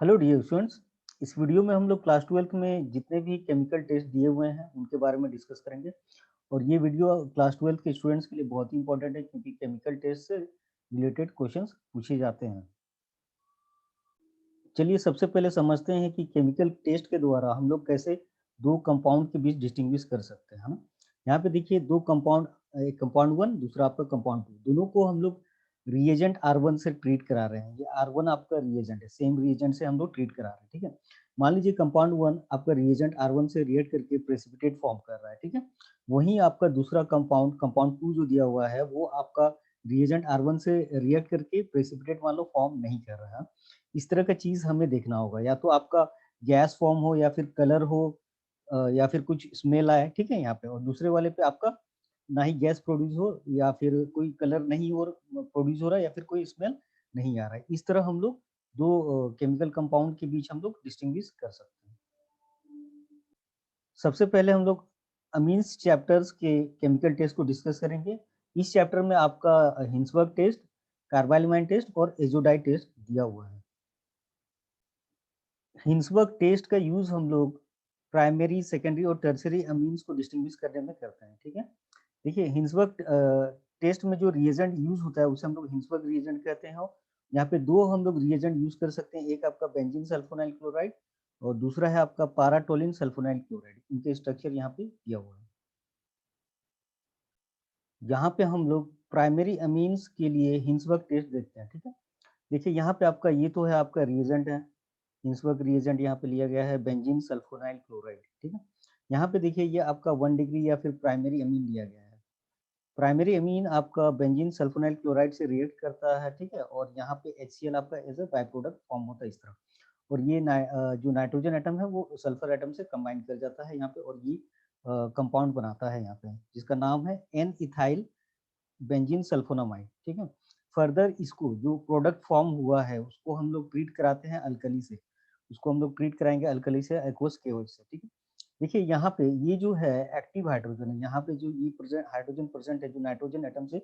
Hello dear students. इस video में हम लोग क्लास 12th में जितने भी केमिकल टेस्ट दिए हुए हैं उनके बारे में डिस्कस करेंगे। और ये वीडियो क्लास 12th के स्टूडेंट्स के लिए बहुत ही इंपॉर्टेंट है क्योंकि केमिकल टेस्ट से रिलेटेड क्वेश्चंस पूछे जाते हैं। चलिए सबसे पहले समझते हैं कि केमिकल टेस्ट के द्वारा हम लोग कैसे दो कंपाउंड के बीच डिस्टिंग्विश कर सकते हैं, है ना। यहाँ पे देखिए दो कंपाउंड, एक कंपाउंड 1 दूसरा आपका कंपाउंड 2, दोनों को हम लोग रिएजेंट R1 से ट्रीट करा रहे हैं। ये R1 आपका रिएजेंट है, सेम रिएजेंट से हम लोग ट्रीट करा रहे हैं, ठीक है। मान लीजिए कंपाउंड 1 आपका रिएजेंट R1 से रिएक्ट करके प्रेसिपिटेट फॉर्म कर रहा है, ठीक है। वहीं आपका दूसरा कंपाउंड कंपाउंड 2 जो दिया हुआ है वो आपका रिएजेंट R1 से रिएक्ट करके प्रेसिपिटेट मान लो फॉर्म नहीं कर रहा है। इस तरह का चीज़ हमें देखना होगा, या तो आपका गैस फॉर्म हो या फिर कलर हो, या फिर कुछ स्मेल आए, ठीक है यहाँ पे। और दूसरे वाले पे आपका ना ही गैस प्रोड्यूस हो या फिर कोई कलर नहीं हो प्रोड्यूस हो रहा है या फिर कोई स्मेल नहीं आ रहा है। इस तरह हम लोग दो केमिकल कंपाउंड के बीच हम लोग डिस्टिंग्विश कर सकते हैं। सबसे पहले हम लोग अमीन्स चैप्टर्स के केमिकल टेस्ट को डिस्कस करेंगे। इस चैप्टर में आपका हिंसबर्ग टेस्ट, कार्बाइलमाइन टेस्ट और एजोडाइड टेस्ट दिया हुआ है। हिंसबर्ग टेस्ट का यूज हम लोग प्राइमरी, सेकेंडरी और टर्सरी अमीन्स को डिस्टिंग्विश करने में करते हैं, ठीक है। देखिए हिंसबर्ग टेस्ट में जो रिएजेंट यूज होता है उसे हम लोग हिंसबर्ग रिएजेंट कहते हैं। यहाँ पे दो हम लोग रिएजेंट यूज कर सकते हैं, एक आपका बेंजीन सल्फोनाइल क्लोराइड और दूसरा है आपका पाराटोलिन सल्फोनाइल क्लोराइड। इनके स्ट्रक्चर यहाँ पे दिया हुआ है। यहाँ पे हम लोग प्राइमरी अमीन्स के लिए हिंसबर्ग टेस्ट देखते हैं, ठीक है। देखिए यहाँ पे आपका ये तो है आपका रिएजेंट है, हिंसबर्ग रिएजेंट यहाँ पे लिया गया है बेंजीन सल्फोनाइल क्लोराइड, ठीक है। यहाँ पे देखिए ये आपका 1 डिग्री या फिर प्राइमरी अमीन लिया गया है। प्राइमरी अमीन आपका बेंजीन सल्फोनाइल क्लोराइड से रिएक्ट करता है, ठीक है। और यहाँ पे HCl आपका as a by product form होता है इस तरह। और ये जो नाइट्रोजन एटम है वो सल्फर एटम से कंबाइन कर जाता है यहाँ पे, और ये कंपाउंड बनाता है यहाँ पे, जिसका नाम है एन इथाइल बेंजीन सल्फोनामाइड, ठीक है। फर्दर इसको जो प्रोडक्ट फॉर्म हुआ है उसको हम लोग ट्रीट कराते हैं अल्कली से, उसको हम लोग ट्रीट कराएंगे अल्कली से, एक्वस केओएच से, ठीक है। देखिए यहाँ पे ये जो है एक्टिव हाइड्रोजन है, यहाँ पे जो ये हाइड्रोजन प्रेजेंट है जो नाइट्रोजन एटम से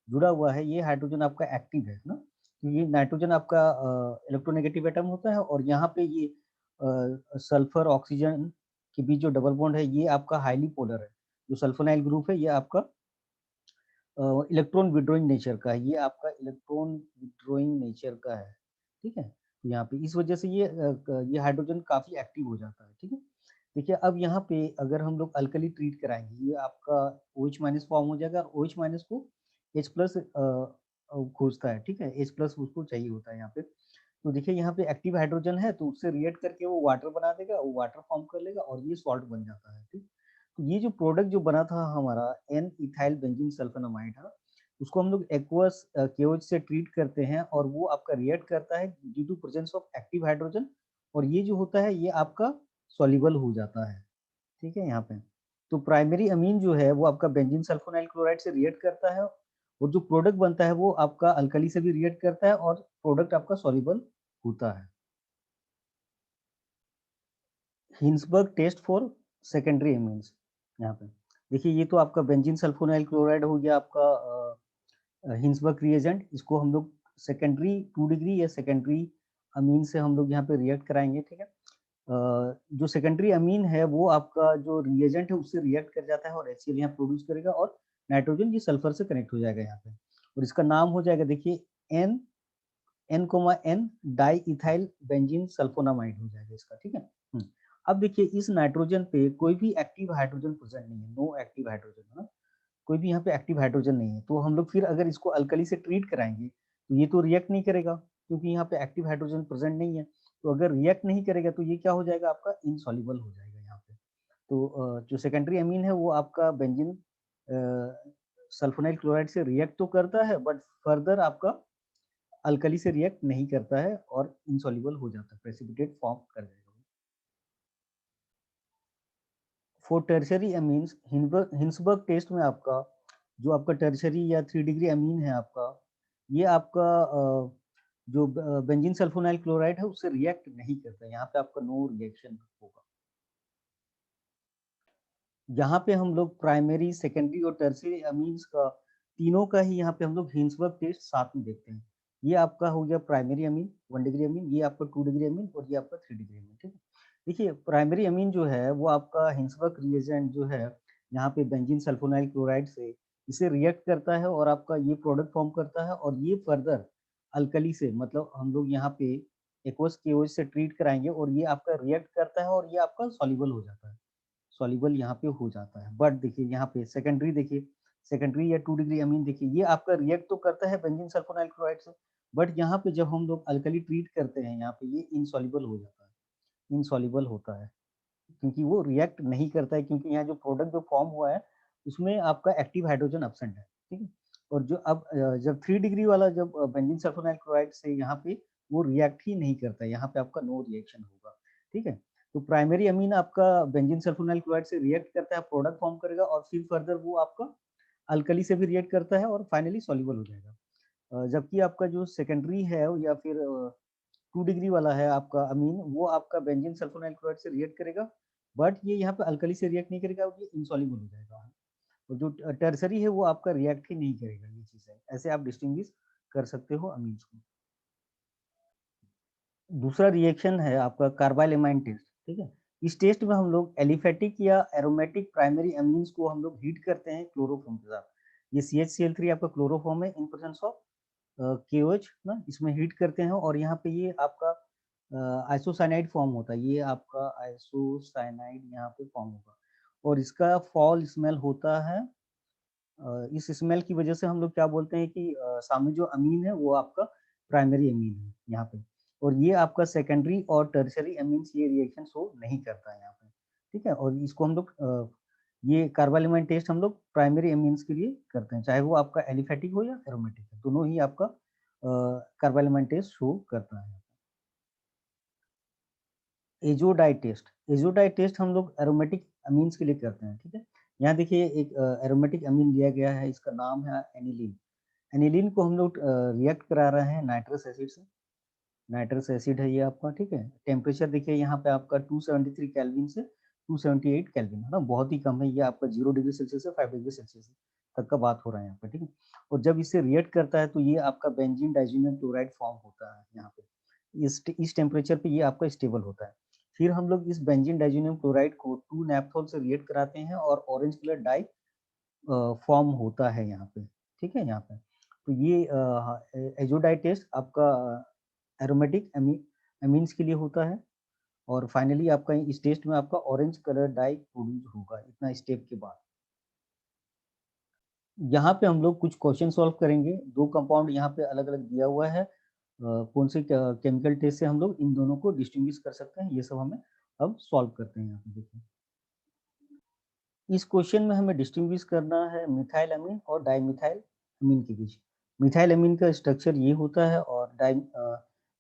जुड़ा हुआ है, ये हाइड्रोजन आपका एक्टिव है ना। तो ये नाइट्रोजन आपका इलेक्ट्रोनेगेटिव एटम होता है, और यहाँ पे ये सल्फर ऑक्सीजन के बीच जो डबल बॉन्ड है ये आपका हाईली पोलर है। जो सल्फोनाइल ग्रुप है ये आपका इलेक्ट्रॉन विड्रॉइंग नेचर का है, ये आपका इलेक्ट्रॉन विड्रॉइंग नेचर का है, ठीक है। तो यहाँ पे इस वजह से ये हाइड्रोजन काफी एक्टिव हो जाता है, ठीक है। देखिए अब यहाँ पे अगर हम लोग अल्कली ट्रीट कराएंगे, ये आपका OH माइनस फॉर्म हो जाएगा, और OH माइनस को H प्लस खोजता है, ठीक है। H प्लस उसको चाहिए होता है यहाँ पे। तो देखिए यहाँ पे एक्टिव हाइड्रोजन है तो उससे रिएक्ट करके वो वाटर बना देगा, वो वाटर फॉर्म कर लेगा और ये सॉल्ट बन जाता है, ठीक। तो ये जो प्रोडक्ट जो बना था हमारा एन इथाइल बेंजीन सल्फोनामाइड है, उसको हम लोग एक्वस केओएच से ट्रीट करते हैं और वो आपका रिएक्ट करता है due to presence of active hydrogen, और ये जो होता है ये आपका सॉल्युबल हो जाता है, ठीक है यहाँ पे। तो प्राइमरी अमीन जो है वो आपका बेंजीन सल्फोनाइल क्लोराइड से रिएक्ट करता है, और जो प्रोडक्ट बनता है वो आपका अल्कली से भी रिएक्ट करता है और प्रोडक्ट आपका सॉल्युबल होता है। Hinsberg test for secondary amines, यहाँ पे देखिए ये तो आपका बेंजीन सल्फोनाइल क्लोराइड हो गया आपका हिंसबर्ग रिएजेंट। इसको हम लोग सेकेंडरी 2 डिग्री या सेकेंडरी अमीन से हम लोग यहाँ पे रिएक्ट कराएंगे, ठीक है। जो सेकेंडरी अमीन है वो आपका जो रिएजेंट है उससे रिएक्ट कर जाता है और HCl यहाँ प्रोड्यूस करेगा, और नाइट्रोजन ये सल्फर से कनेक्ट हो जाएगा यहाँ पे, और इसका नाम हो जाएगा देखिए N N diethyl benzene sulfonamide हो जाएगा इसका, ठीक है। अब देखिए इस नाइट्रोजन पे कोई भी एक्टिव हाइड्रोजन प्रेजेंट नहीं है, नो एक्टिव हाइड्रोजन, है ना। कोई भी यहाँ पे एक्टिव हाइड्रोजन नहीं है, तो हम लोग फिर अगर इसको अल्कली से ट्रीट कराएंगे तो ये तो रिएक्ट नहीं करेगा क्योंकि यहाँ पे एक्टिव हाइड्रोजन प्रेजेंट नहीं है। तो अगर रिएक्ट नहीं करेगा तो ये क्या हो जाएगा आपका इनसॉल्युबल हो जाएगा यहाँ पे। तो जो सेकेंडरी अमीन है वो आपका बेंजीन सल्फोनाइल क्लोराइड से रिएक्ट तो करता है बट फर्दर आपका अल्कली से रिएक्ट नहीं करता है और इनसॉल्युबल हो जाता है, प्रेसिपिटेट फॉर्म कर देगा। For tertiary amines Hinsberg test में आपका जो आपका टर्शरी या 3 डिग्री अमीन है आपका, ये आपका जो बेंजीन सल्फोनाइल क्लोराइड है उससे रिएक्ट नहीं करता, यहाँ पे आपका नो रिएक्शन होगा। यहाँ पे हम लोग प्राइमरी, सेकेंडरी और टर्शरी अमीन्स का तीनों का ही यहाँ पे हम लोग हिंसबर्ग टेस्ट साथ में देखते हैं। ये आपका हो गया प्राइमरी अमीन 1 डिग्री अमीन, ये आपका 2 डिग्री अमीन और ये आपका 3 डिग्री अमीन, ठीक है। देखिए प्राइमरी अमीन जो है वो आपका हिंसबर्ग रिएजेंट जो है यहाँ पे बेंजीन सल्फोनाइल क्लोराइड से इसे रिएक्ट करता है और आपका ये प्रोडक्ट फॉर्म करता है और ये फर्दर अल्कली से मतलब हम लोग यहाँ पे एक्वस केओएच से ट्रीट कराएंगे और ये आपका रिएक्ट करता है और ये आपका सॉल्युबल हो जाता है, सॉल्युबल यहाँ पे हो जाता है। बट देखिए यहाँ पे सेकेंडरी देखिए, सेकेंडरी या 2 डिग्री अमीन देखिए ये आपका रिएक्ट तो करता है बेंजीन सल्फोनाइल क्लोराइड से, बट यहाँ पे जब हम लोग अल्कली ट्रीट करते हैं यहाँ पे ये इनसॉल्युबल हो जाता है, इनसॉल्युबल होता है क्योंकि वो रिएक्ट नहीं करता है क्योंकि यहाँ जो प्रोडक्ट जो फॉर्म हुआ है उसमें आपका एक्टिव हाइड्रोजन एब्सेंट है, ठीक है। और जो अब जब 3 डिग्री वाला जब बेंजीन सल्फोनाइल क्लोराइड से यहाँ पे वो रिएक्ट ही नहीं करता है, यहाँ पे आपका नो रिएक्शन होगा, ठीक है। तो प्राइमरी अमीन आपका बेंजीन सल्फोनाइल क्लोराइड से रिएक्ट करता है, प्रोडक्ट फॉर्म करेगा और फिर फर्दर वो आपका अल्कली से भी रिएक्ट करता है और फाइनली सॉल्युबल हो जाएगा। जबकि आपका जो सेकेंडरी है या फिर 2 डिग्री वाला है आपका अमीन, वो आपका बेंजीन सल्फोनाइल क्लोराइड से रिएक्ट करेगा, बट ये यहाँ पे अल्कली से रिएक्ट नहीं करेगा, ये इनसॉल्युबल हो जाएगा। और जो टर्सरी है वो आपका रिएक्ट ही नहीं करेगा, ये चीज़ है। ऐसे आप डिस्टिंग्विश कर सकते हो अमीन्स को। दूसरा रिएक्शन है आपका कार्बाइल एमाइन टेस्ट, ठीक है। इस टेस्ट में हम लोग एलिफेटिक या एरोमेटिक प्राइमरी अमीन्स को हम लोग हीट करते हैं क्लोरोफॉर्म के साथ। ये CH Cl3 आपका क्लोरोफॉर्म है इन प्रेजेंस ऑफ KOH ना, इसमें हीट करते हैं और यहाँ पे ये आपका आइसोसाइनाइड फॉर्म होता है, ये आपका आइसोसाइनाइड यहाँ पे फॉर्म होगा और इसका फॉल स्मेल होता है। इस स्मेल की वजह से हम लोग क्या बोलते हैं कि सामने जो अमीन है वो आपका प्राइमरी अमीन है यहाँ पे, और ये आपका सेकेंडरी और टर्शरी अमीन्स ये रिएक्शन शो नहीं करता है यहाँ पे, ठीक है। और इसको हम लोग ये कार्बाइल एमाइन टेस्ट हम लोग प्राइमरी अमीन्स के लिए करते हैं, चाहे वो आपका एलिफेटिक हो या एरोमेटिक, दोनों ही आपका कार्बाइल एमाइन टेस्ट शो करता है। एजोडाई टेस्ट, एजोडाई टेस्ट हम लोग एरोमेटिक अमीन्स के लिए करते हैं, ठीक है। यहाँ देखिए एक एरोमेटिक अमीन लिया गया है, इसका नाम है एनिलीन। एनिलीन को हम लोग रिएक्ट करा रहे हैं नाइट्रस एसिड से, नाइट्रस एसिड है ये आपका, ठीक है। टेम्परेचर देखिए यहाँ पे आपका 273 केल्विन से 278 केल्विन है ना, बहुत ही कम है, ये आपका 0 डिग्री सेल्सियस से 5 डिग्री सेल्सियस तक का बात हो रहा है यहाँ पे, ठीक है। और जब इसे रिएक्ट करता है तो ये आपका बेंजीन डाइजीनियम क्लोराइड फॉर्म होता है यहाँ पे, इस टेम्परेचर पे ये आपका स्टेबल होता है। फिर हम लोग इस बेंजीन डाइजीनियम क्लोराइड को 2 नेप्थोल से रिएक्ट कराते हैं और ऑरेंज कलर डाई फॉर्म होता है यहाँ पे, ठीक है। यहाँ पे तो ये एजोडाई टेस्ट आपका एरोमेटिक अमीन्स के लिए होता है और फाइनली आपका इस टेस्ट में आपका ऑरेंज कलर डाई प्रोड्यूस होगा इतना स्टेप के बाद। यहाँ पे हम लोग कुछ क्वेश्चन सॉल्व करेंगे, दो कंपाउंड यहाँ पे अलग अलग दिया हुआ है, कौन से केमिकल टेस्ट से हम लोग इन दोनों को डिस्टिंग्विश कर सकते हैं, ये सब हमें अब सॉल्व करते हैं। यहाँ पे देखिए इस क्वेश्चन में हमें डिस्टिंग्विश करना है मिथाइल अमीन और डाइमिथाइल अमीन के बीच। मिथाइल अमीन का स्ट्रक्चर ये होता है और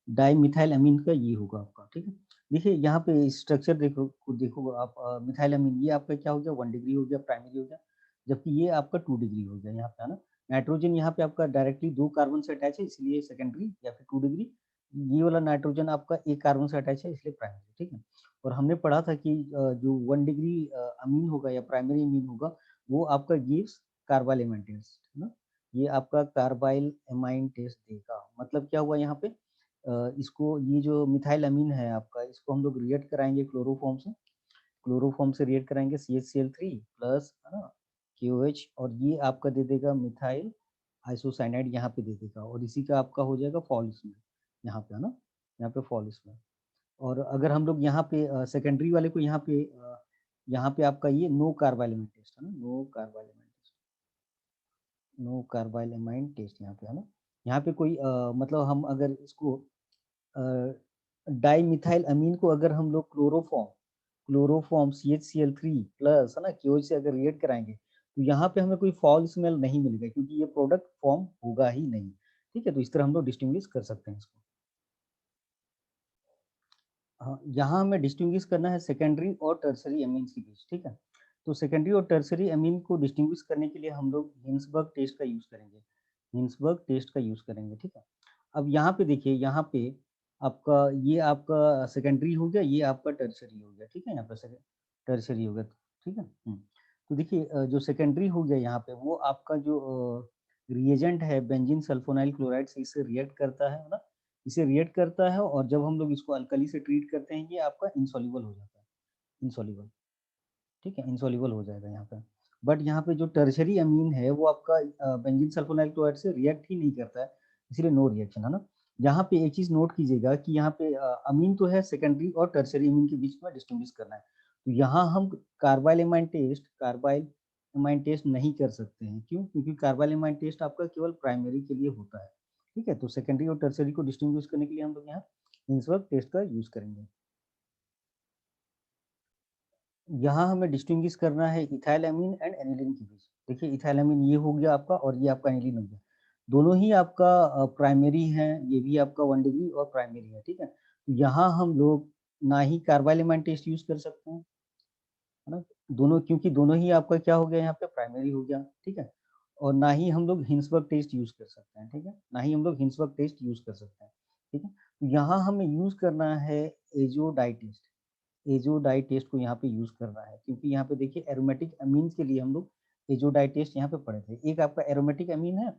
डाइमिथाइल अमीन का ये होगा आपका, ठीक है। देखिए यहाँ पे स्ट्रक्चर देखो आप, मिथाइल अमीन ये आपका क्या हो गया 1 डिग्री हो गया, प्राइमरी हो गया, जबकि ये आपका 2 डिग्री हो गया यहाँ पे, है ना। नाइट्रोजन यहाँ पे आपका डायरेक्टली 2 कार्बन से अटैच है इसलिए सेकेंडरी या फिर 2 डिग्री, ये वाला नाइट्रोजन आपका 1 कार्बन से अटैच है इसलिए प्राइमरी, ठीक है। और हमने पढ़ा था कि जो 1 डिग्री अमीन होगा या प्राइमरी अमीन होगा वो आपका गिव्स कार्बाइल एमाइन टेस्ट, है ना। ये आपका कार्बाइल एमाइन टेस्ट देगा, मतलब क्या हुआ यहाँ पे, इसको ये जो मिथाइल अमीन है आपका इसको हम लोग रिएक्ट कराएंगे क्लोरोफॉर्म से, क्लोरोफॉर्म से रिएक्ट कराएंगे CH Cl3 प्लस, है ना, KOH, और ये आपका दे देगा मिथाइल आइसोसाइनाइड यहाँ पे दे देगा और इसी का आपका हो जाएगा फॉल स्मेल यहाँ पे, है ना, यहाँ पे फॉल स्मेल। और अगर हम लोग यहाँ पे सेकेंडरी वाले को यहाँ पे आपका ये नो कार्बाइल एमाइन टेस्ट, है ना, no carbylamine test, no carbylamine test यहाँ पे, है ना। यहाँ पे कोई मतलब हम अगर इसको डाइमिथाइल अमीन को अगर हम लोग क्लोरोफॉर्म CH Cl3 प्लस, है ना, KOH से अगर रिएक्ट कराएंगे तो यहाँ पे हमें कोई फॉल स्मेल नहीं मिलेगा क्योंकि ये प्रोडक्ट फॉर्म होगा ही नहीं, ठीक है। तो इस तरह हम लोग डिस्टिंग्विश कर सकते हैं इसको। हाँ, यहाँ हमें डिस्टिंग्विश करना है सेकेंडरी और टर्सरी अमीन्स के बीच, ठीक है। तो सेकेंडरी और टर्सरी अमीन को डिस्टिंग्विश करने के लिए हम लोग हिंसबर्ग टेस्ट का यूज करेंगे, हिंसबर्ग टेस्ट का यूज करेंगे, ठीक है। अब यहाँ पे देखिए, यहाँ पे आपका ये आपका सेकेंडरी हो गया, ये आपका टर्सरी हो गया, ठीक है। यहाँ पे टर्सरी हो गया, ठीक है। तो देखिए जो सेकेंडरी हो गया यहाँ पे वो आपका जो रिएजेंट है बेंजीन सल्फोनाइल क्लोराइड से इसे रिएक्ट करता है ना, इसे रिएक्ट करता है और जब हम लोग इसको अल्कली से ट्रीट करते हैं ये आपका इनसॉल्युबल हो जाता है, इनसॉल्युबल, ठीक है, इनसॉल्युबल हो जाएगा यहाँ पे। बट यहाँ पे जो टर्शरी अमीन है वो आपका बेंजीन सल्फोनाइल क्लोराइड से रिएक्ट ही नहीं करता है, इसलिए नो रिएक्शन है ना। यहाँ पे एक चीज नोट कीजिएगा कि यहाँ पे अमीन तो है, सेकेंडरी और टर्शरी अमीन के बीच में डिस्टिंग्विश करना है। तो यहाँ हम कार्बाइल एमाइन टेस्ट नहीं कर सकते हैं, क्यों? क्योंकि कार्बाइल एमाइन टेस्ट आपका केवल प्राइमरी के लिए होता है, ठीक है। तो सेकेंडरी और टर्शरी को डिस्टिंग्विश करने के लिए हम लोग यहाँ हिंसबर्ग टेस्ट का यूज करेंगे। यहाँ हमें डिस्टिंग्विश करना है इथाइलएमीन एंड एनिलीन के बीच। देखिए इथाइलएमीन ये हो गया आपका और ये आपका एनिलीन हो गया, दोनों ही आपका प्राइमरी है, ये भी आपका 1 डिग्री और प्राइमरी है, ठीक है। यहाँ हम लोग ना ही कार्बाइल एमाइन टेस्ट यूज कर सकते हैं, है ना, दोनों, क्योंकि दोनों ही आपका क्या हो गया यहाँ पे प्राइमरी हो गया, ठीक है। और ना ही हम लोग हिंसबर्ग टेस्ट यूज कर सकते हैं, ठीक है, ना ही हम लोग हिंसबर्ग टेस्ट यूज कर सकते हैं, ठीक है। तो यहाँ हमें यूज करना है एजोडाई टेस्ट, एजोडाई टेस्ट को यहाँ पे यूज करना है, क्योंकि यहाँ पे देखिए एरोमेटिक अमीन के लिए हम लोग एजोडाई टेस्ट यहाँ पे पढ़े थे। एक आपका एरोमेटिक अमीन है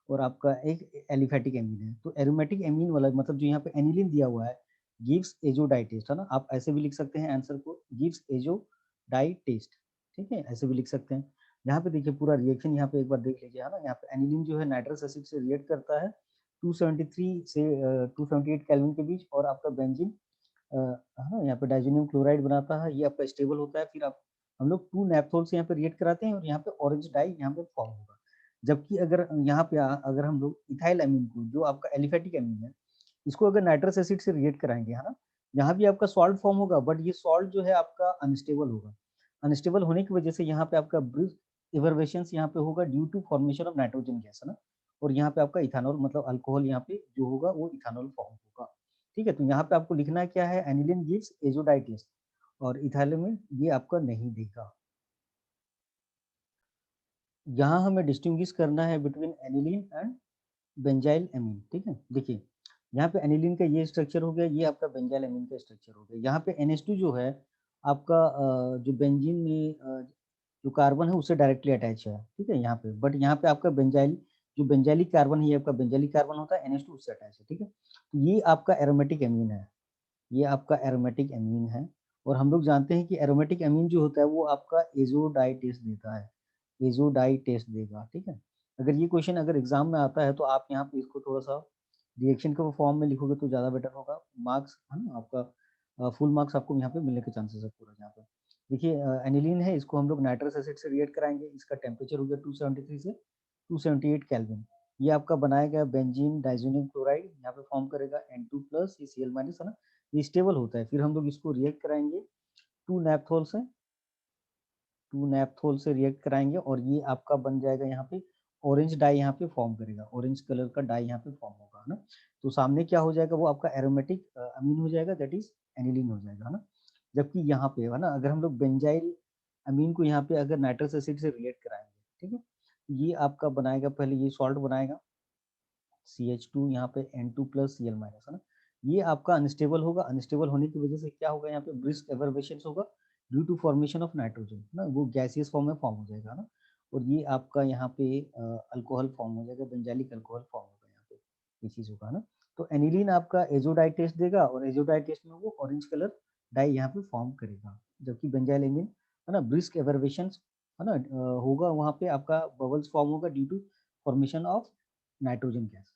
और आपका एक एलिफेटिक अमीन है। तो एरोमेटिक अमीन वाला मतलब जो यहाँ पे एनिलीन दिया हुआ है गिव्स एजोडाई टेस्ट, है ना, आप ऐसे भी लिख सकते हैं आंसर को, गिव्स एजोडाई टेस्ट, ठीक है, ऐसे भी लिख सकते हैं। यहाँ पे देखिए पूरा रिएक्शन यहाँ पे एक बार देख लीजिए, है ना, यहाँ पे एनिलीन जो है नाइट्रस एसिड से रिएक्ट करता है 273 से 278 केल्विन के बीच, और आपका बेंजीन है ना यहाँ पे डाइजेनियम क्लोराइड बनाता है, ये आपका स्टेबल होता है। फिर आप हम लोग 2 नेप्थोल से यहाँ पे रिएक्ट कराते हैं और यहाँ पे ऑरेंज डाई यहाँ पे फॉर्म होगा। जबकि अगर यहाँ पे अगर हम लोग इथाइल अमीन को, जो आपका एलिफेटिक अमीन है, इसको अगर नाइट्रस एसिड से रिएक्ट कराएंगे, है ना, यहाँ भी आपका सॉल्ट फॉर्म होगा, बट ये सॉल्ट जो है आपका अनस्टेबल होगा। अनस्टेबल होने की वजह से यहाँ पे आपका ब्रिज इवर्वेशन यहाँ पे होगा due to formation of nitrogen gas, है ना, और यहाँ पे आपका इथानॉल मतलब अल्कोहल यहाँ पे जो होगा वो इथानॉल फॉर्म होगा, ठीक है। तो यहाँ पे आपको लिखना क्या है, एनिलीन गिव्स एजोडाई टेस्ट, और इथाइलमेन ये आपका नहीं देगा। यहाँ हमें डिस्टिंग्विश करना है बिटवीन एनिलीन एंड बेंजाइल अमीन, ठीक है। देखिए यहाँ पे एनिलीन का ये स्ट्रक्चर हो गया, ये आपका बेंजाइल अमीन का स्ट्रक्चर हो गया। यहाँ पे NH2 जो है आपका जो बेंजीन में जो कार्बन है उससे डायरेक्टली अटैच है, ठीक है, यहाँ पे। बट यहाँ पे आपका बेंजाइल, जो बेंजाइलिक कार्बन है, ये आपका बेंजाइलिक कार्बन होता है, NH2 उससे अटैच है, ठीक है। तो ये आपका एरोमेटिक अमीन है, ये आपका एरोमेटिक अमीन है। और हम लोग जानते हैं कि एरोमेटिक अमीन जो होता है वो आपका एजोडाई टेस्ट देता है, एजोडाई टेस्ट देगा, ठीक है। अगर ये क्वेश्चन अगर एग्जाम में आता है तो आप यहाँ पे इसको थोड़ा सा रिएक्शन के फॉर्म में लिखोगे तो ज़्यादा बेटर होगा, मार्क्स है ना आपका फुल मार्क्स आपको यहाँ पे मिलने के चांसेस है पूरा। यहाँ पे देखिए एनिलीन है, इसको हम लोग नाइट्रस एसिड से रिएक्ट कराएंगे, इसका टेम्परेचर हो गया 273 से 278 केल्विन। ये आपका बनाया गया बेंजीन डाइजोनियम क्लोराइड यहाँ पे फॉर्म करेगा N2+, ये Cl- है ना, ये स्टेबल होता है। फिर हम लोग इसको रिएक्ट कराएंगे 2 नेप्थोल से, 2 नेप्थोल से रिएक्ट कराएंगे और ये आपका बन जाएगा यहाँ पे ऑरेंज डाई यहाँ पे फॉर्म करेगा, ऑरेंज कलर का डाई यहाँ पे फॉर्म होगा, है ना। तो सामने क्या हो जाएगा, वो आपका एरोमेटिक अमीन हो जाएगा, दैट इज एनिलीन हो जाएगा, है ना। जबकि यहाँ पे है ना अगर हम लोग बेंजाइल अमीन को यहाँ पे अगर नाइट्रस एसिड से रिएक्ट कराएंगे, ठीक है, ये आपका बनाएगा, पहले ये सॉल्ट बनाएगा CH2 यहाँ पे N2+, Cl-, है ना। ये आपका अनस्टेबल होगा, अनस्टेबल होने की वजह से क्या होगा, यहाँ पे ब्रिस्क एवर्बेशन होगा due to formation of nitrogen, ना वो गैसियस फॉर्म में फॉर्म हो जाएगा ना। और ये आपका यहाँ पे अल्कोहल फॉर्म हो जाएगा, बेंजाइलिक अल्कोहल फॉर्म होगा यहाँ पे, ये चीज होगा ना। तो एनिलीन आपका एजोडाई टेस्ट देगा और एजोडाई टेस्ट में वो ऑरेंज कलर डाई यहाँ पे फॉर्म करेगा, जबकि बेंजाइल एमीन है ना ब्रिस्क एवर्बेशन है ना होगा, वहाँ पे आपका बबल्स फॉर्म होगा due to formation of nitrogen gas.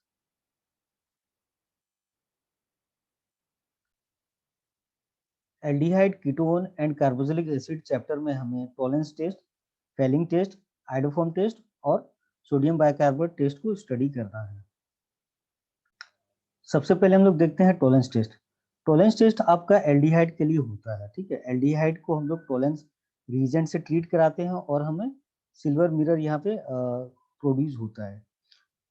Aldehyde, ketone and carboxylic acid chapter में हमें Tollens test, Fehling test, iodoform test और सोडियम बाइकार्बोनेट टेस्ट को स्टडी करना है। सबसे पहले हम लोग देखते हैं टॉलेंस टेस्ट। टॉलेंस टेस्ट आपका एल्डिहाइड के लिए होता है, ठीक है। एल्डिहाइड को हम लोग टॉलेंस रीजेंट से ट्रीट कराते हैं और हमें सिल्वर मिरर यहाँ पे प्रोड्यूस होता है।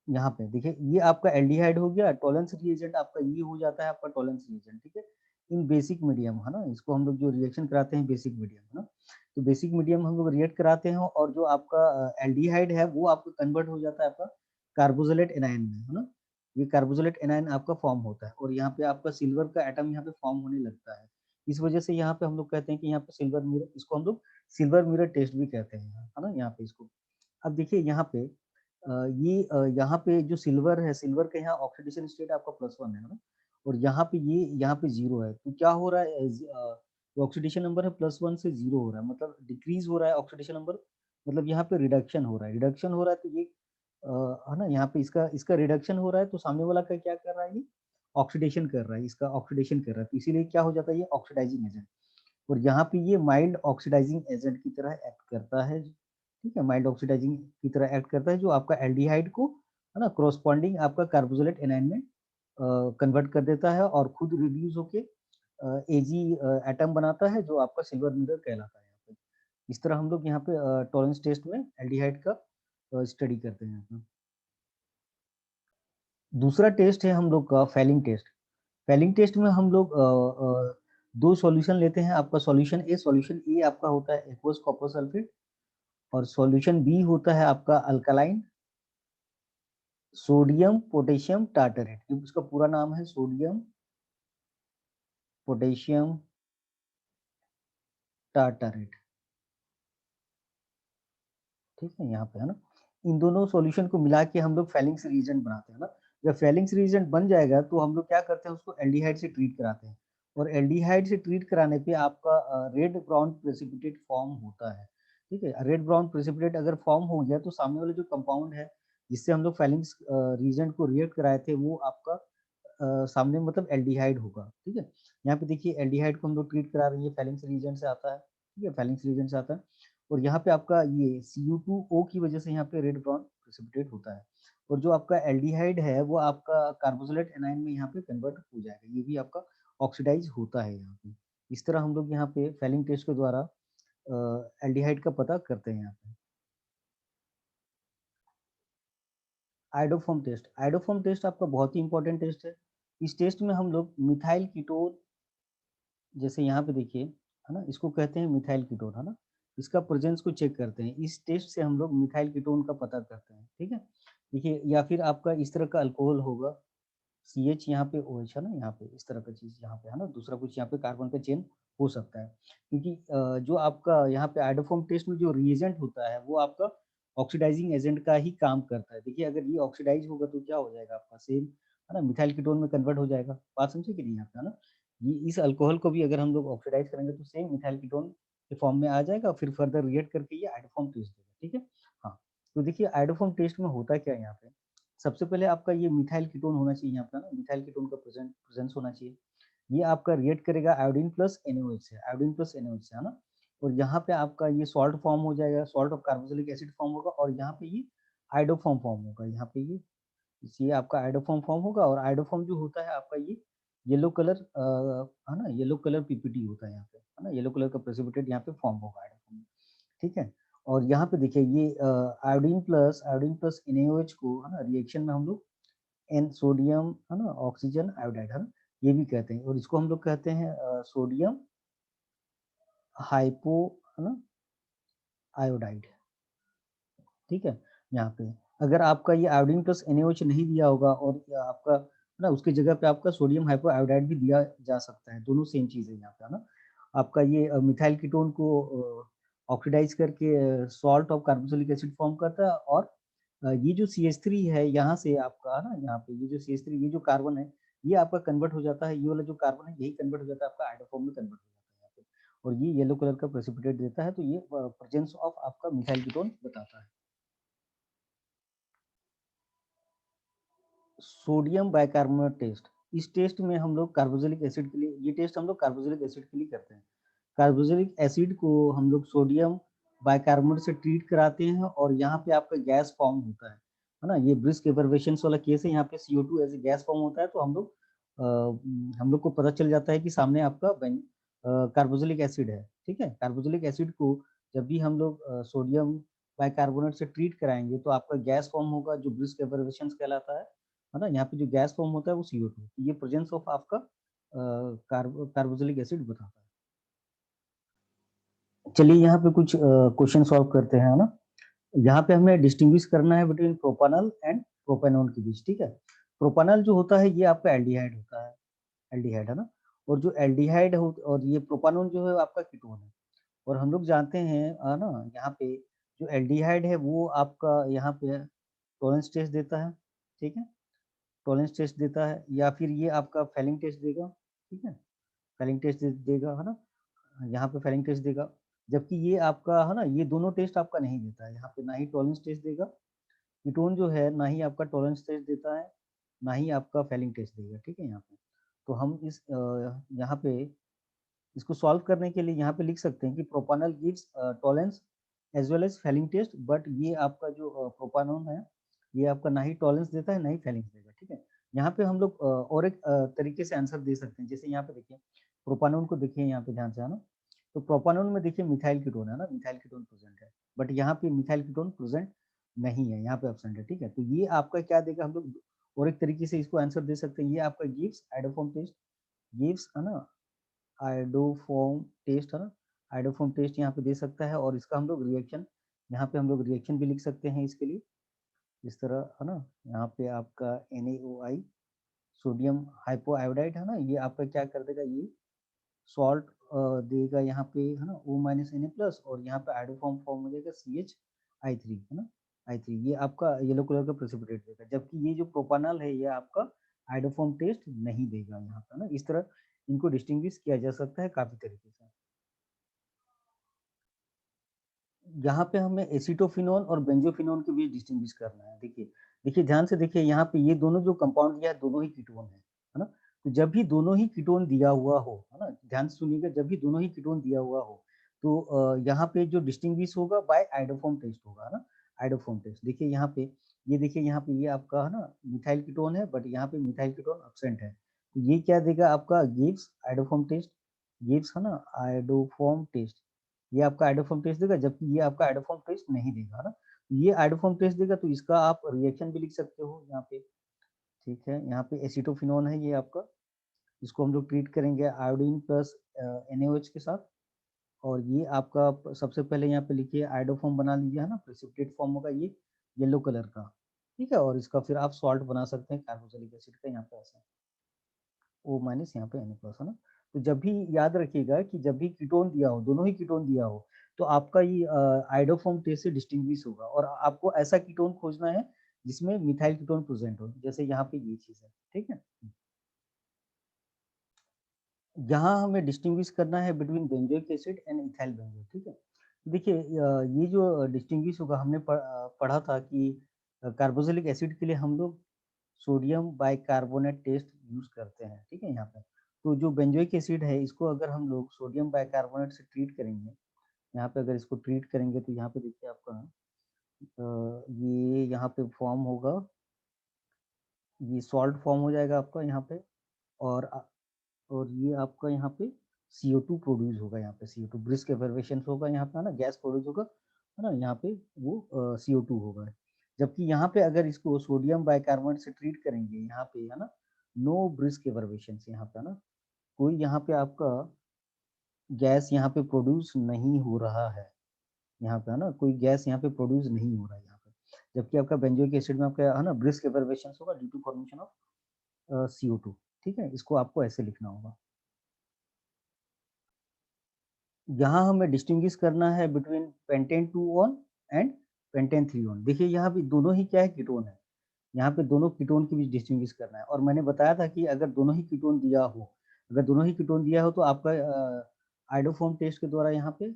यहाँ पे देखिए ये आपका एल्डिहाइड हो गया, टॉलेंस रिएजेंट आपका ये हो जाता है आपका टॉलेंस रिएजेंट, ठीक है, इन बेसिक मीडियम, है ना। इसको हम लोग जो रिएक्शन कराते हैं बेसिक मीडियम, है ना। तो बेसिक मीडियम हम लोग रिएक्ट कराते हैं और जो आपका एल्डिहाइड है वो आपका कन्वर्ट हो जाता है आपका कार्बोक्सिलेट एनायन में, है ना। ये कार्बोक्सिलेट एनायन आपका फॉर्म होता है और यहाँ पे आपका सिल्वर का एटम यहाँ पे फॉर्म होने लगता है। इस वजह से यहाँ पे हम लोग कहते हैं कि यहाँ पे सिल्वर मिरर, इसको हम लोग सिल्वर मिरर टेस्ट भी कहते हैं, है ना, यहाँ पे इसको। अब देखिए यहाँ पे ये यहाँ पे जो सिल्वर है, सिल्वर के यहाँ ऑक्सीडेशन स्टेट आपका +1 है ना, और यहाँ पे ये यहाँ पे 0 है, तो क्या हो रहा है, जो ऑक्सीडेशन नंबर है +1 से 0 हो रहा है, मतलब डिक्रीज हो रहा है ऑक्सीडेशन नंबर, मतलब यहाँ पे रिडक्शन हो रहा है, रिडक्शन हो रहा है, तो ये है ना, यहाँ पे इसका इसका रिडक्शन हो रहा है, तो सामने वाला का क्या कर रहा है, ये ऑक्सीडेशन कर रहा है, इसका ऑक्सीडेशन कर रहा है, तो इसीलिए क्या हो जाता है, ये ऑक्सीडाइजिंग एजेंट, और यहाँ पे ये माइल्ड ऑक्सीडाइजिंग एजेंट की तरह एक्ट करता है, ठीक है, माइल्ड ऑक्सीडाइजिंग की तरह एक्ट करता है, जो आपका एल्डिहाइड को, है ना, कोरोस्पोंडिंग आपका कार्बोक्सिलेट एनायन में कन्वर्ट कर देता है, और खुद रिड्यूस होके एजी एटम बनाता है, जो आपका सिल्वर मिरर कहलाता है यहाँ पे। इस तरह हम लोग यहाँ पे टॉलरेंस टेस्ट में एल्डिहाइड का स्टडी करते हैं। दूसरा टेस्ट है हम लोग का फैलिंग टेस्ट। फैलिंग टेस्ट में हम लोग दो सॉल्यूशन लेते हैं, आपका सॉल्यूशन ए आपका होता है एक्वस कॉपर सल्फेट, और सॉल्यूशन बी होता है आपका अल्कलाइन सोडियम पोटेशियम टार्टरेट, उसका पूरा नाम है सोडियम पोटेशियम टार्टरेट, ठीक है, यहाँ पे है ना, इन दोनों सॉल्यूशन को मिला के हम लोग फैलिंग्स रिएजेंट बनाते हैं ना। जब फैलिंग्स रिएजेंट बन जाएगा तो हम लोग क्या करते हैं, उसको एल्डिहाइड से ट्रीट कराते हैं, और एल्डिहाइड से ट्रीट कराने पे आपका रेड ब्राउन प्रेसिपिटेट फॉर्म होता है, ठीक है, रेड ब्राउन प्रेसिपिटेट अगर फॉर्म हो गया तो सामने वाले जो कंपाउंड है जिससे हम लोग फैलिंग्स रिएजेंट को रिएक्ट कराए थे, वो आपका सामने मतलब एल्डिहाइड होगा, ठीक है। यहाँ पे देखिए एल्डिहाइड को हम लोग ट्रीट करा रहे हैं, फैलिंग्स रिएजेंट से आता है, ठीक है, फैलिंग्स रिएजेंट से आता है, और यहाँ पे आपका ये CU2O की वजह से यहाँ पे रेड ब्राउन प्रेसिपिटेट होता है, और जो आपका एल्डिहाइड है वो आपका कार्बोक्सिलेट एनायन में यहाँ पे कन्वर्ट हो जाएगा, ये भी आपका ऑक्सीडाइज होता है यहाँ पे। इस तरह हम लोग यहाँ पे फैलिंग टेस्ट के द्वारा एल्डिहाइड का पता करते हैं यहाँ पे। आइडोफॉर्म टेस्ट आपका बहुत ही इंपॉर्टेंट टेस्ट है। इस टेस्ट में हम लोग मिथाइल कीटोन, जैसे यहाँ पे देखिए, है ना, इसको कहते हैं मिथाइल कीटोन, है ना, इसका प्रेजेंस को चेक करते हैं, इस टेस्ट से हम लोग मिथाइल कीटोन का पता करते हैं, ठीक है। देखिए, या फिर आपका इस तरह का अल्कोहल होगा, CH यहाँ पे OH है ना, यहाँ पे इस तरह का चीज यहाँ पे है ना, दूसरा कुछ यहाँ पे कार्बन का चेन हो सकता है, क्योंकि जो आपका यहाँ पे आइडोफॉर्म टेस्ट में जो रिएजेंट होता है वो आपका ऑक्सीडाइजिंग एजेंट का ही काम करता है। देखिए, अगर ये ऑक्सीडाइज होगा तो क्या हो जाएगा, आपका सेम है ना, मिथाइल कीटोन में कन्वर्ट हो जाएगा, बात समझे कि नहीं, यहाँ पे है ना, ये इस अल्कोहल को भी अगर हम लोग ऑक्सीडाइज करेंगे तो सेम मिथाइल कीटोन के फॉर्म में आ जाएगा, फिर फर्दर रिएक्ट करके ये आइडोफॉर्म टेस्ट देगा, ठीक है। हाँ, तो देखिए आइडोफॉर्म टेस्ट में होता क्या है यहाँ पे, सबसे पहले आपका ये मिथाइल कीटोन होना चाहिए यहाँ पे ना, मिथाइल कीटोन का प्रेजेंस होना चाहिए, ये आपका रिएक्ट करेगा आयोडीन प्लस NaOH से, आयोडीन प्लस NaOH से, है ना, और यहाँ पे आपका ये सॉल्ट फॉर्म हो जाएगा, salt of carboxylic acid form होगा, और यहाँ पे ये आइडोफॉर्म फॉर्म होगा, यहाँ पे ये आपका आइडोफॉर्म फॉर्म होगा, और आइडोफॉर्म जो होता है आपका ये येलो कलर है ना, येलो कलर PPT होता है यहाँ पे, है ना, येलो कलर का प्रेसिपिटेट यहाँ पे फॉर्म होगा आइडोफॉर्म, ठीक है। और यहाँ पे देखिए ये आयोडीन प्लस NaOH को, है ना, रिएक्शन में हम लोग एन सोडियम, है ना, ऑक्सीजन आयोडाइड, है ना, ये भी कहते हैं, और इसको हम लोग कहते हैं सोडियम हाइपो, है ना, आयोडाइड, ठीक है। यहाँ पे अगर आपका ये आयोडीन प्लस NaOH नहीं दिया होगा, और आपका, है ना, उसकी जगह पे आपका सोडियम हाइपो आयोडाइड भी दिया जा सकता है, दोनों सेम चीज है यहाँ पे, है ना, आपका ये मिथाइल कीटोन को ऑक्सीडाइज करके salt of carboxylic acid form करता है, और ये जो CH3 है यहाँ से आपका, है ना, यहाँ पे ये जो CH3, ये जो कार्बन है, ये आपका कन्वर्ट हो जाता है, ये वाला जो कार्बन है यही कन्वर्ट हो जाता है आपका आइडोफॉर्म में कन्वर्ट हो जाता है यहाँ पे, और ये येलो कलर का प्रेसिपिटेट देता है, तो ये प्रेजेंस ऑफ आपका मिथाइल कीटोन बताता है। सोडियम बाइकार्बोनेट टेस्ट, इस टेस्ट में हम लोग कार्बोक्सिलिक एसिड के लिए, ये टेस्ट हम लोग कार्बोक्सिलिक एसिड के लिए करते हैं, कार्बोक्सिलिक एसिड को हम लोग सोडियम बाइकार्बोनेट से ट्रीट कराते हैं, और यहाँ पे आपका गैस फॉर्म होता है ना, ये ब्रिस्क एबर्वेशन वाला केस है, यहाँ पे CO2 as a gas form होता है, तो हम लोग को पता चल जाता है कि सामने आपका कार्बोक्सिलिक एसिड है, ठीक है। कार्बोक्सिलिक एसिड को जब भी हम लोग सोडियम बाइकार्बोनेट से ट्रीट कराएंगे तो आपका गैस फॉर्म होगा, जो ब्रिस्क एबर्वेशन कहलाता है ना, यहाँ पे जो गैस फॉर्म होता है वो CO2, ये प्रेजेंस ऑफ आपका कार्बोक्सिलिक एसिड बताता है। चलिए यहाँ पे कुछ क्वेश्चन सॉल्व करते हैं, है ना, यहाँ पे हमें डिस्टिंग्विश करना है बिटवीन प्रोपानल एंड प्रोपेनॉन के बीच, ठीक है। प्रोपानल जो होता है ये आपका एल्डिहाइड होता है, एल्डिहाइड, है ना, और जो एल्डिहाइड हो, और ये प्रोपानॉन जो है आपका कीटोन है, और हम लोग जानते हैं, है ना, यहाँ पे जो एल्डिहाइड है वो आपका यहाँ पे टॉलेंस टेस्ट देता है, ठीक है, टॉलेंस टेस्ट देता है, या फिर ये आपका फेलिंग टेस्ट देगा, ठीक है, फेलिंग टेस्ट देगा, है ना, यहाँ पे फेलिंग टेस्ट देगा, जबकि ये आपका है ना, ये दोनों टेस्ट आपका नहीं देता है, यहाँ पे ना ही टॉलेंस टेस्ट देगा कीटोन जो है, ना ही आपका टॉलेंस टेस्ट देता है, ना ही आपका फेलिंग टेस्ट देगा, ठीक है। यहाँ पे तो हम इस यहाँ पे इसको सॉल्व करने के लिए यहाँ पे लिख सकते हैं कि propanol gives Tollens as well as Fehling test, but ये आपका जो प्रोपानॉल है ये आपका ना ही टॉलेंस देता है ना ही फेलिंग देगा, ठीक है। यहाँ पे हम लोग और एक तरीके से आंसर दे सकते हैं, जैसे यहाँ पे देखिए प्रोपानॉल को देखिए यहाँ पे ध्यान से, है ना, तो प्रोपानॉल में देखिए मिथाइल कीटोन है ना, मिथाइल कीटोन प्रेजेंट है, बट यहाँ पे मिथाइल कीटोन प्रेजेंट नहीं है, यहाँ पे एब्सेंट है, ठीक है। तो ये आपका क्या देगा, हम लोग और एक तरीके से इसको आंसर दे सकते हैं, ये आपका गिव्स आइडोफॉर्म टेस्ट, गिव्स है ना, आइडोफॉर्म टेस्ट, है ना, आइडोफॉर्म टेस्ट यहाँ पे दे सकता है, और इसका हम लोग रिएक्शन, यहाँ पे हम लोग रिएक्शन भी लिख सकते हैं इसके लिए, इस तरह, है ना, यहाँ पे आपका NaOI सोडियम हाइपोआयोडाइड, है ना, ये आपका क्या कर देगा, ये सॉल्ट देगा यहाँ पे, है ना, O माइनस Na प्लस, और यहाँ पे आइडोफॉर्म फॉर्म हो जाएगा CH I3, है ना, I3, ये आपका येलो कलर का प्रेसिपिटेट देगा, जबकि ये जो प्रोपानॉल है ये आपका आइडोफॉर्म टेस्ट नहीं देगा यहाँ पे, ना, इस तरह इनको डिस्टिंग्विश किया जा सकता है काफी तरीके से। यहाँ पे हमें एसिटोफिनोन और बेंजोफिनोन के बीच डिस्टिंग्विश करना है। देखिए देखिए ध्यान से देखिए, यहाँ पे ये दोनों जो कंपाउंड दिया है दोनों ही कीटोन है ना, तो जब भी दोनों ही कीटोन दिया हुआ हो, है ना, ध्यान से सुनिएगा, जब भी दोनों ही कीटोन दिया हुआ हो तो यहाँ पे जो डिस्टिंग्विश होगा बाय आइडोफॉर्म टेस्ट होगा, है ना, आइडोफॉर्म टेस्ट। देखिए यहाँ पे, ये देखिए यहाँ पे ये आपका है ना मिथाइल कीटोन है, बट यहाँ पे मिथाइल कीटोन एब्सेंट है, तो ये क्या देगा आपका, गिव्स आइडोफॉर्म टेस्ट, गिव्स, है ना, आइडोफॉर्म टेस्ट, ये आपका आइडोफॉर्म टेस्ट देगा, जबकि ये आपका आइडोफॉर्म टेस्ट नहीं देगा, ना, ये आइडोफॉर्म टेस्ट देगा, तो इसका आप रिएक्शन भी लिख सकते हो यहाँ पे, ठीक है। यहाँ पे एसिटोफिनोन है ये आपका, इसको हम लोग ट्रीट करेंगे आयोडीन प्लस NaOH के साथ, और ये आपका सबसे पहले यहाँ पे लिखिए आइडोफॉर्म बना लीजिए, है ना, प्रेसिपिटेट फॉर्म होगा ये येलो कलर का, ठीक है, और इसका फिर आप सॉल्ट बना सकते हैं कार्बोक्सिलिक एसिड का, यहाँ पे ऐसा O माइनस यहाँ पे Na प्लस, है ना। तो जब भी याद रखिएगा कि जब भी कीटोन दिया हो, दोनों ही कीटोन दिया हो, तो आपका ये आइडोफॉर्म टेस्ट से डिस्टिंग्विश होगा, और आपको ऐसा कीटोन खोजना है जिसमें मिथाइल कीटोन प्रेजेंट हो, जैसे यहाँ पे ये चीज है, ठीक है। यहाँ हमें डिस्टिंग्विश करना है between benzoic acid and ethyl benzoic, ठीक है। देखिए ये जो डिस्टिंग्विश होगा, हमने पढ़ा था कि कार्बोक्सिलिक एसिड के लिए हम लोग सोडियम बाइकार्बोनेट टेस्ट यूज करते हैं, ठीक है। यहाँ पे तो जो बेंजोइक एसिड है, इसको अगर हम लोग सोडियम बाइकार्बोनेट से ट्रीट करेंगे, यहाँ पे अगर इसको ट्रीट करेंगे, तो यहाँ पे देखिए आपका ये यहाँ पे फॉर्म होगा, ये सॉल्ट फॉर्म हो जाएगा आपका यहाँ पे, और और ये आपका यहाँ पे CO2 प्रोड्यूस होगा, यहाँ पे CO2 ब्रिस्क एफर्वेशन होगा, यहाँ पे है ना, गैस प्रोड्यूस होगा, है ना, यहाँ पे वो CO2 होगा। जबकि यहाँ पे अगर इसको सोडियम बाइकार्बोनेट से ट्रीट करेंगे, यहाँ पे है ना, नो ब्रिस्क एफर्वेशन, यहाँ पे है ना, कोई यहाँ पे आपका गैस यहाँ पे प्रोड्यूस नहीं हो रहा है, यहाँ पे है ना, कोई गैस यहाँ पे प्रोड्यूस नहीं हो रहा है यहाँ पे, जबकि आपका बेंजोइक एसिड में आपका है ना ब्रिस्क एफर्वेशन होगा due to formation of CO2, ठीक है। इसको आपको ऐसे लिखना होगा। यहाँ हमें डिस्टिंग्विश करना है between pentane 2 on and pentane 3 on. देखिए यहाँ भी दोनों ही क्या है, कीटोन है, यहाँ पे दोनों कीटोन के बीच डिस्टिंग्विश करना है, और मैंने बताया था कि अगर दोनों ही कीटोन दिया हो, अगर दोनों ही कीटोन दिया हो, तो आपका आइडोफॉर्म टेस्ट के द्वारा यहाँ पे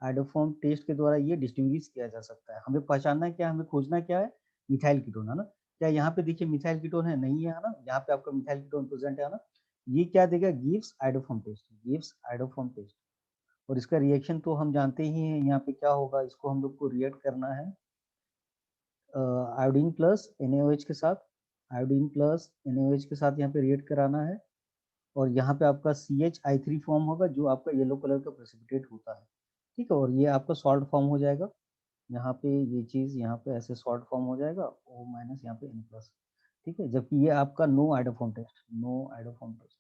आइडोफॉर्म टेस्ट के द्वारा ये डिस्टिंग्विश किया जा सकता है। हमें पहचानना क्या, हमें खोजना क्या है, मिथाइल कीटोन, है ना। क्या यहाँ पे देखिए मिथाइल कीटोन है, नहीं है ना, यहाँ पे आपका मिथाइल कीटोन प्रेजेंट है ना, ये क्या देगा, gives iodoform test, gives iodoform test, और इसका रिएक्शन तो हम जानते ही हैं, यहाँ पे क्या होगा, इसको हम लोग को रिएक्ट करना है आयोडीन प्लस NaOH के साथ, आयोडीन प्लस NaOH के साथ यहाँ पे रिएक्ट कराना है, और यहाँ पे आपका CH I3 फॉर्म होगा, जो आपका येलो कलर का प्रेसिपिटेट होता है, ठीक है, और ये आपका सॉल्ट फॉर्म हो जाएगा, यहाँ पे ये चीज यहाँ पे ऐसे सॉल्ट फॉर्म हो जाएगा O माइनस यहाँ पे N प्लस, ठीक है, जबकि ये आपका no iodoform test, no iodoform test,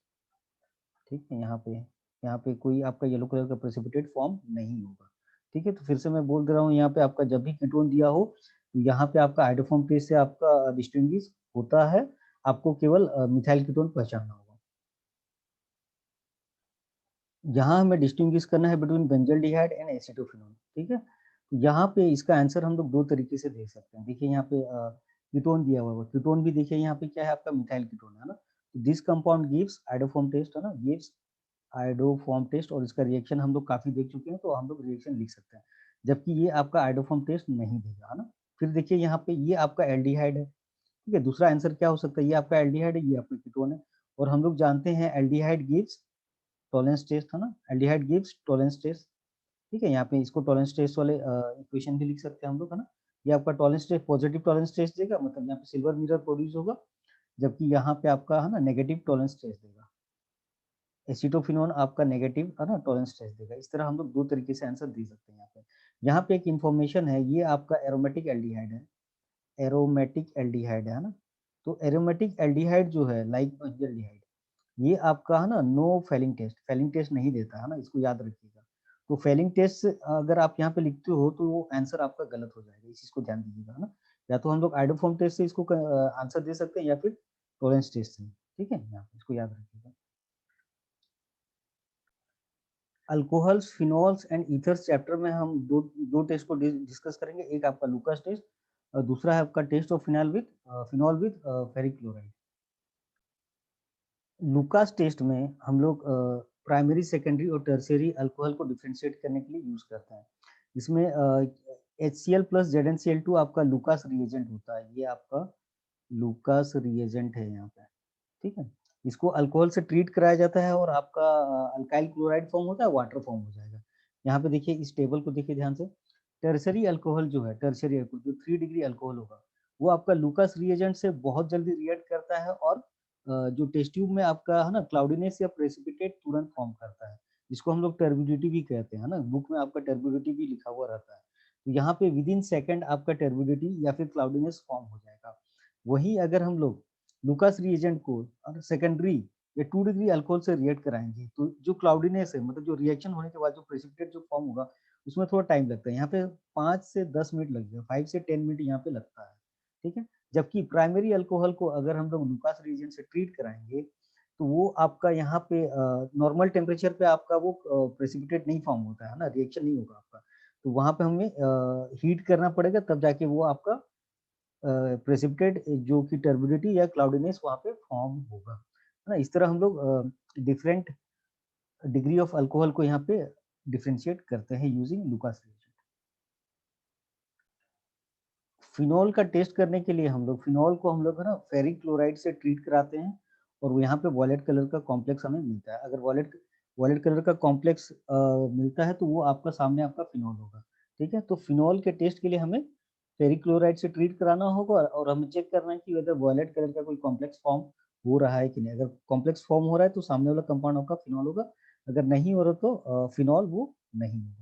ठीक है। यहाँ पे कोई आपका येलो कलर का प्रेसिपिटेट फॉर्म नहीं होगा, ठीक है। तो फिर से मैं बोल दे रहा हूँ, यहाँ पे आपका जब भी कीटोन दिया हो, तो यहाँ पे आपका हाइड्रोफॉर्म टेस्ट से आपका डिस्टिंग्विश होता है, आपको केवल मिथाइल कीटोन पहचानना होगा। यहाँ हमें डिस्टिंग्विश करना है बिटवीन बेंजल्डिहाइड एंड एसिटोफिनोन, ठीक है। यहाँ पे इसका आंसर हम लोग 2 तरीके से दे सकते हैं। देखिए यहाँ पे कीटोन दिया हुआ है, कीटोन भी देखिए यहाँ पे क्या है आपका मिथाइल कीटोन है ना? This compound gives iodoform test है ना? गिव्स आइडोफॉर्म टेस्ट और इसका रिएक्शन हम लोग काफ़ी देख चुके हैं, तो हम लोग रिएक्शन लिख सकते हैं। जबकि ये आपका आइडोफॉर्म टेस्ट नहीं देगा, है ना? फिर देखिए यहाँ पे ये आपका एल्डिहाइड है, ठीक है? दूसरा आंसर क्या हो सकता है? ये आपका एल्डिहाइड है, ये आपका कीटोन है और हम लोग जानते हैं एल्डिहाइड गिव्स टॉलेंस टेस्ट है ना? एल्डिहाइड गिव्स टॉलेंस टेस्ट, ठीक है? यहाँ पे इसको टॉलेंस टेस्ट वाले इक्वेशन भी लिख सकते हैं हम लोग, है ना? ये आपका Tollens test positive Tollens test देगा, मतलब यहाँ पे सिल्वर मिरर प्रोड्यूस होगा, जबकि यहाँ पे आपका है ना नेगेटिव टॉलेंस टेस्ट देगा। एसिटोफिनोन आपका नेगेटिव है ना टॉलेंस टेस्ट देगा। इस तरह हम लोग 2 तरीके से आंसर दे सकते हैं यहाँ पे। यहाँ पे एक इन्फॉर्मेशन है, ये आपका एरोमेटिक एल्डिहाइड है, एरोमेटिक एल्डिहाइड है ना? तो एरोमेटिक एल्डिहाइड जो है लाइक एल्डिहाइड, ये आपका है ना नो फेलिंग टेस्ट नहीं देता है ना, इसको याद रखिएगा। तो फेलिंग टेस्ट अगर आप यहाँ पे लिखते हो तो वो आंसर आपका गलत हो जाएगा, इस चीज को ध्यान दीजिएगा, है ना? या तो हम लोग आइडोफॉर्म टेस्ट से इसको आंसर दे सकते हैं या फिर टॉलेंस टेस्ट से, ठीक है? यहाँ पे इसको याद रखिएगा। Alcohols, phenols and ethers chapter में हम दो टेस्ट को डिस्कस करेंगे। एक आपका लुकास टेस्ट और दूसरा है आपका test of phenol with ferric chloride. Lucas test में हम लोग प्राइमरी, सेकेंडरी और टर्शियरी अल्कोहल को डिफरेंशिएट करने के लिए यूज करते हैं। इसमें HCl प्लस ZnCl2 आपका लुकास रिएजेंट होता है, ये आपका लुकास रिएजेंट है यहाँ पे, ठीक है? इसको अल्कोहल से ट्रीट कराया जाता है और आपका अल्काइल क्लोराइड फॉर्म होता है, वाटर फॉर्म हो जाएगा। यहाँ पे देखिए इस टेबल को देखिए ध्यान से, टर्शरी अल्कोहल जो है, टर्शरी अल्कोहल जो 3 डिग्री अल्कोहल होगा, वो आपका लुकास रिएजेंट से बहुत जल्दी रिएक्ट करता है और जो टेस्ट ट्यूब में आपका है ना क्लाउडीनेस या प्रेसिपिटेट तुरंत फॉर्म करता है, जिसको हम लोग टर्बिडिटी भी कहते हैं ना, बुक में आपका टर्बिडिटी भी लिखा हुआ रहता है। तो यहाँ पे विद इन सेकेंड आपका टर्बिडिटी या फिर क्लाउडीनेस फॉर्म हो जाएगा। वही अगर हम लोग लुकास रिएजेंट को सेकेंडरी या 2 डिग्री अल्कोहल से रिएक्ट कराएंगे, तो जो क्लाउडीनेस है, मतलब जो रिएक्शन होने के बाद जो प्रेसिपिटेट जो फॉर्म होगा, उसमें थोड़ा टाइम लगता है। यहाँ पे 5 से 10 मिनट लग जाएगा, 5 से 10 मिनट यहाँ पे लगता है, ठीक है? जबकि प्राइमरी अल्कोहल को अगर हम लोग लुकास रिएजेंट से ट्रीट कराएंगे, तो वो आपका यहाँ पे नॉर्मल टेम्परेचर पे आपका वो प्रेसिपिटेट नहीं फॉर्म होता है ना, रिएक्शन नहीं होगा आपका। तो वहाँ पे हमें हीट करना पड़ेगा, तब जाके वो आपका प्रेसिपिटेट जो कि टर्बिडिटी या क्लाउडीनेस वहाँ पे फॉर्म होगा, है ना? इस तरह हम लोग डिफरेंट डिग्री ऑफ अल्कोहल को यहाँ पे डिफरेंशिएट करते हैं यूजिंग लुकास रिएजेंट। फिनॉल का टेस्ट करने के लिए हम लोग फिनॉल को हम लोग है ना फेरिक क्लोराइड से ट्रीट कराते हैं और वो यहाँ पे वॉयलेट कलर का कॉम्प्लेक्स हमें मिलता है। अगर वॉयलेट वॉयलेट कलर का कॉम्प्लेक्स मिलता है तो वो आपका सामने आपका फिनॉल होगा, ठीक है? तो फिनॉल के टेस्ट के लिए हमें फेरिक क्लोराइड से ट्रीट कराना होगा और हमें चेक करना है कि अगर वॉयलेट कलर का कोई कॉम्प्लेक्स फॉर्म हो रहा है कि नहीं। अगर कॉम्प्लेक्स फॉर्म हो रहा है तो सामने वाला कंपाउंड आपका फिनॉल होगा, अगर नहीं हो रहा तो फिनॉल वो नहीं होगा।